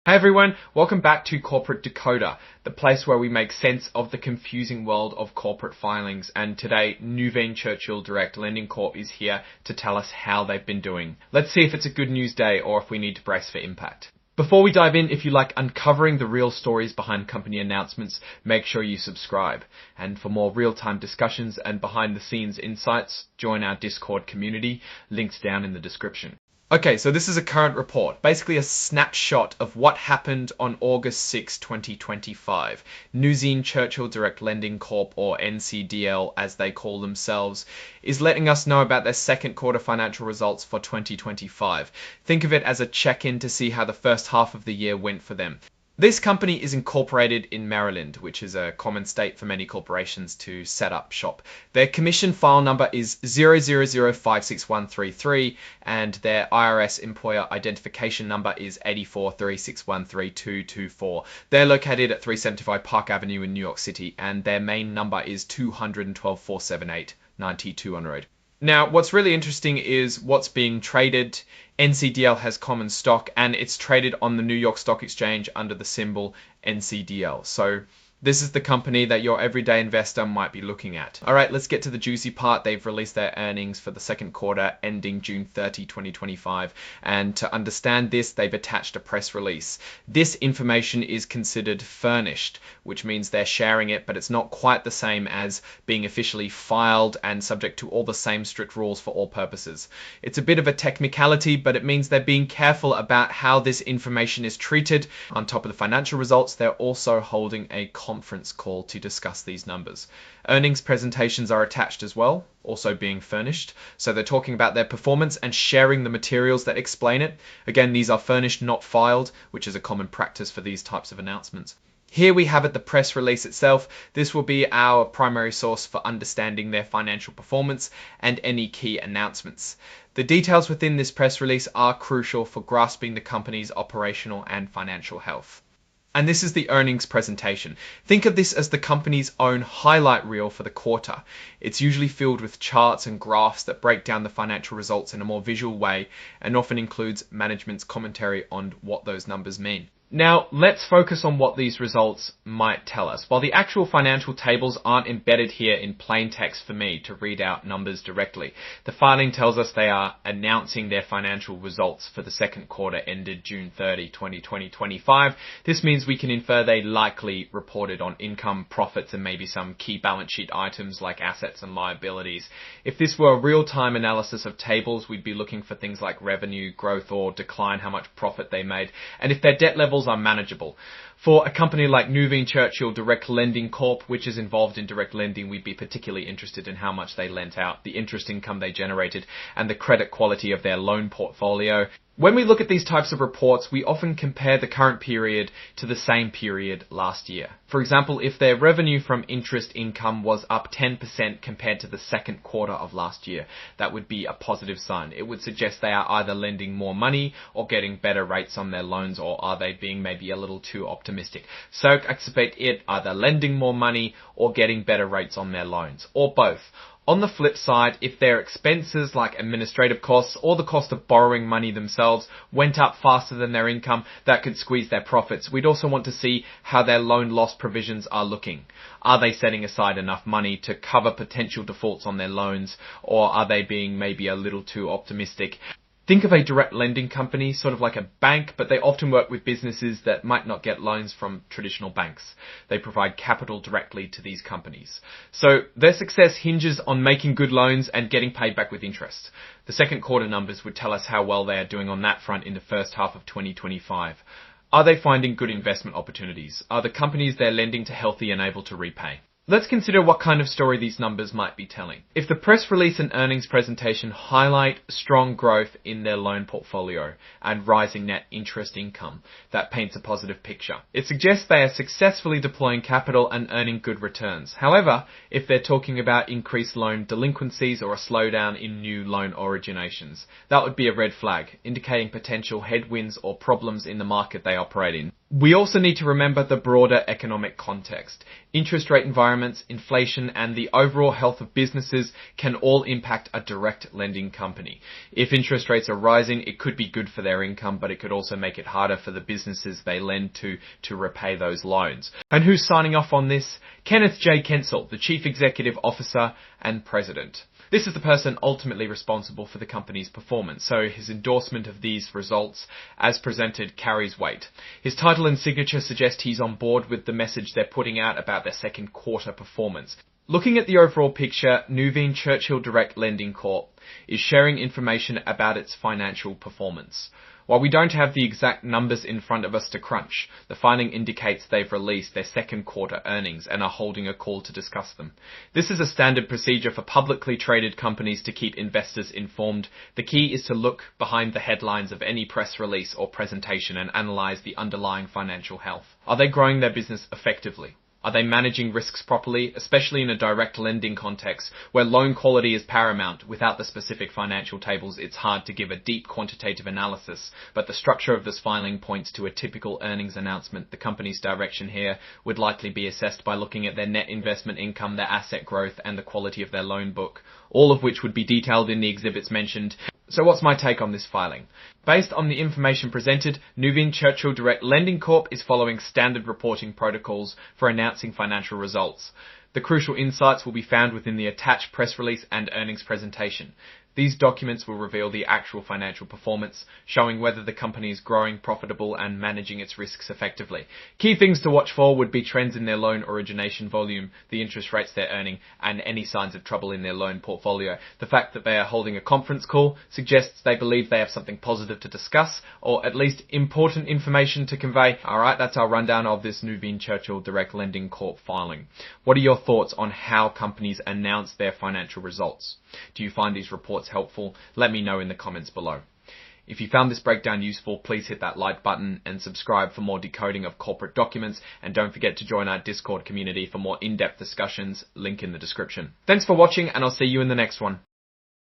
Hey everyone, welcome back to Corporate Decoder, the place where we make sense of the confusing world of corporate filings. And today, Nuveen Churchill Direct Lending Corp is here to tell us how they've been doing. Let's see if it's a good news day or if we need to brace for impact. Before we dive in, if you like uncovering the real stories behind company announcements, make sure you subscribe. And for more real-time discussions and behind-the-scenes insights, join our Discord community, links down in the description. Okay, so this is a current report, basically a snapshot of what happened on August 6, 2025. Nuveen Churchill Direct Lending Corp, or NCDL as they call themselves, is letting us know about their second quarter financial results for 2025. Think of it as a check-in to see how the first half of the year went for them. This company is incorporated in Maryland, which is a common state for many corporations to set up shop. Their commission file number is 000561333 and their IRS employer identification number is 8436132224. They're located at 375 Park Avenue in New York City and their main number is 212-478 9200 Road. Now, what's really interesting is what's being traded. NCDL has common stock and it's traded on the New York Stock Exchange under the symbol NCDL. So this is the company that your everyday investor might be looking at. All right, let's get to the juicy part. They've released their earnings for the second quarter ending June 30, 2025. And to understand this, they've attached a press release. This information is considered furnished, which means they're sharing it, but it's not quite the same as being officially filed and subject to all the same strict rules for all purposes. It's a bit of a technicality, but it means they're being careful about how this information is treated. On top of the financial results, they're also holding a conference call to discuss these numbers. Earnings presentations are attached as well, also being furnished. So they're talking about their performance and sharing the materials that explain it. Again, these are furnished, not filed, which is a common practice for these types of announcements. Here we have it, the press release itself. This will be our primary source for understanding their financial performance and any key announcements. The details within this press release are crucial for grasping the company's operational and financial health. And this is the earnings presentation. Think of this as the company's own highlight reel for the quarter. It's usually filled with charts and graphs that break down the financial results in a more visual way and often includes management's commentary on what those numbers mean. Now, let's focus on what these results might tell us. While the actual financial tables aren't embedded here in plain text for me to read out numbers directly, the filing tells us they are announcing their financial results for the second quarter ended June 30, 2025. This means we can infer they likely reported on income, profits, and maybe some key balance sheet items like assets and liabilities. If this were a real-time analysis of tables, we'd be looking for things like revenue, growth, or decline, how much profit they made, and if their debt levels are manageable. For a company like Nuveen Churchill Direct Lending Corp, which is involved in direct lending, we'd be particularly interested in how much they lent out, the interest income they generated, and the credit quality of their loan portfolio. When we look at these types of reports, we often compare the current period to the same period last year. For example, if their revenue from interest income was up 10% compared to the second quarter of last year, that would be a positive sign. It would suggest they are either lending more money or getting better rates on their loans, or are they being maybe a little too optimistic. So expect it either lending more money or getting better rates on their loans, or both. On the flip side, if their expenses like administrative costs or the cost of borrowing money themselves went up faster than their income, that could squeeze their profits. We'd also want to see how their loan loss provisions are looking. Are they setting aside enough money to cover potential defaults on their loans, or are they being maybe a little too optimistic? Think of a direct lending company, sort of like a bank, but they often work with businesses that might not get loans from traditional banks. They provide capital directly to these companies. So their success hinges on making good loans and getting paid back with interest. The second quarter numbers would tell us how well they are doing on that front in the first half of 2025. Are they finding good investment opportunities? Are the companies they're lending to healthy and able to repay? Let's consider what kind of story these numbers might be telling. If the press release and earnings presentation highlight strong growth in their loan portfolio and rising net interest income, that paints a positive picture. It suggests they are successfully deploying capital and earning good returns. However, if they're talking about increased loan delinquencies or a slowdown in new loan originations, that would be a red flag, indicating potential headwinds or problems in the market they operate in. We also need to remember the broader economic context. Interest rate environment environments, inflation, and the overall health of businesses can all impact a direct lending company. If interest rates are rising, it could be good for their income, but it could also make it harder for the businesses they lend to repay those loans. And who's signing off on this? Kenneth J. Kensel, the Chief Executive Officer and President. This is the person ultimately responsible for the company's performance, so his endorsement of these results, as presented, carries weight. His title and signature suggest he's on board with the message they're putting out about their second quarter performance. Looking at the overall picture, Nuveen Churchill Direct Lending Corp is sharing information about its financial performance. While we don't have the exact numbers in front of us to crunch, the filing indicates they've released their second quarter earnings and are holding a call to discuss them. This is a standard procedure for publicly traded companies to keep investors informed. The key is to look behind the headlines of any press release or presentation and analyze the underlying financial health. Are they growing their business effectively? Are they managing risks properly, especially in a direct lending context where loan quality is paramount? Without the specific financial tables, it's hard to give a deep quantitative analysis, but the structure of this filing points to a typical earnings announcement. The company's direction here would likely be assessed by looking at their net investment income, their asset growth, and the quality of their loan book, all of which would be detailed in the exhibits mentioned. So what's my take on this filing? Based on the information presented, Nuveen Churchill Direct Lending Corp is following standard reporting protocols for announcing financial results. The crucial insights will be found within the attached press release and earnings presentation. These documents will reveal the actual financial performance, showing whether the company is growing, profitable, and managing its risks effectively. Key things to watch for would be trends in their loan origination volume, the interest rates they're earning, and any signs of trouble in their loan portfolio. The fact that they are holding a conference call suggests they believe they have something positive to discuss, or at least important information to convey. Alright, that's our rundown of this Nuveen Churchill Direct Lending Corp filing. What are your thoughts on how companies announce their financial results? Do you find these reports helpful? Let me know in the comments below. If you found this breakdown useful, please hit that like button and subscribe for more decoding of corporate documents, and don't forget to join our Discord community for more in-depth discussions, link in the description. Thanks for watching, and I'll see you in the next one.